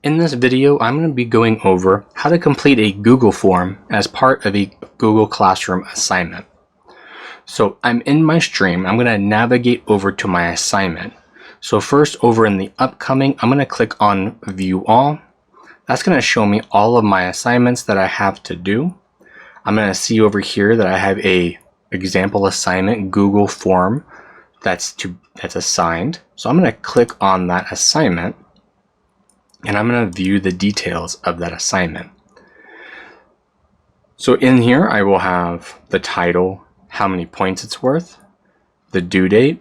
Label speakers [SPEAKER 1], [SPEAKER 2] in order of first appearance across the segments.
[SPEAKER 1] In this video, I'm going to be going over how to complete a Google form as part of a Google Classroom assignment. So I'm in my stream. I'm going to navigate over to my assignment. So first, over in the upcoming, I'm going to click on View All. That's going to show me all of my assignments that I have to do. I'm going to see over here that I have a example assignment Google form that's assigned. So I'm going to click on that assignment, and I'm going to view the details of that assignment. So in here, I will have the title, how many points it's worth, the due date,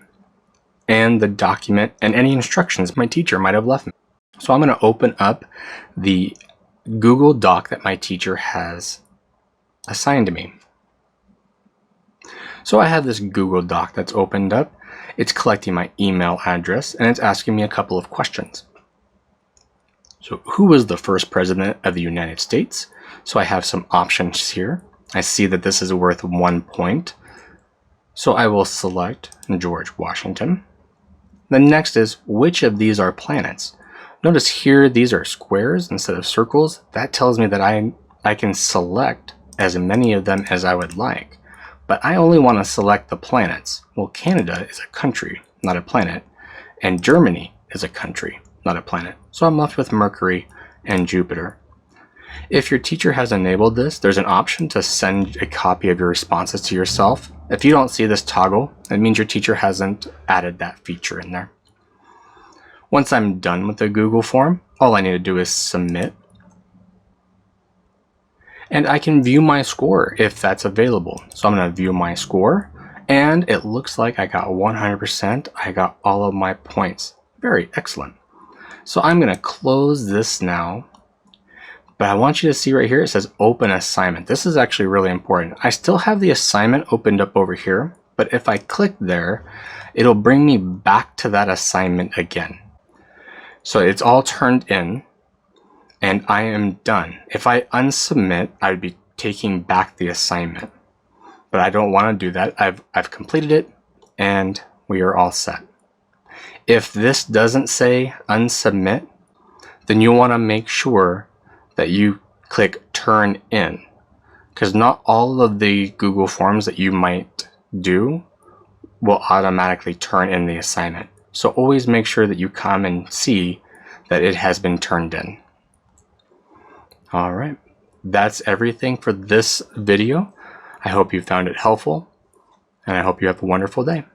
[SPEAKER 1] and the document, and any instructions my teacher might have left me. So I'm going to open up the Google Doc that my teacher has assigned to me. So I have this Google Doc that's opened up. It's collecting my email address, and it's asking me a couple of questions. So who was the first president of the United States? So I have some options here. I see that this is worth 1 point. So I will select George Washington. The next is, which of these are planets? Notice here these are squares instead of circles. That tells me that I can select as many of them as I would like. But I only want to select the planets. Well, Canada is a country, not a planet. And Germany is a country, not a planet. So I'm left with Mercury and Jupiter. If your teacher has enabled this, there's an option to send a copy of your responses to yourself. If you don't see this toggle, it means your teacher hasn't added that feature in there. Once I'm done with the Google form, all I need to do is submit. And I can view my score if that's available. So I'm going to view my score, and it looks like I got 100%. I got all of my points. Very excellent. So I'm going to close this now, but I want you to see right here, it says open assignment. This is actually really important. I still have the assignment opened up over here, but if I click there, it'll bring me back to that assignment again. So it's all turned in, and I am done. If I unsubmit, I would be taking back the assignment, but I don't want to do that. I've completed it, and we are all set. If this doesn't say unsubmit, then you'll want to make sure that you click turn in, because not all of the Google forms that you might do will automatically turn in the assignment. So always make sure that you come and see that it has been turned in. All right, that's everything for this video. I hope you found it helpful, and I hope you have a wonderful day.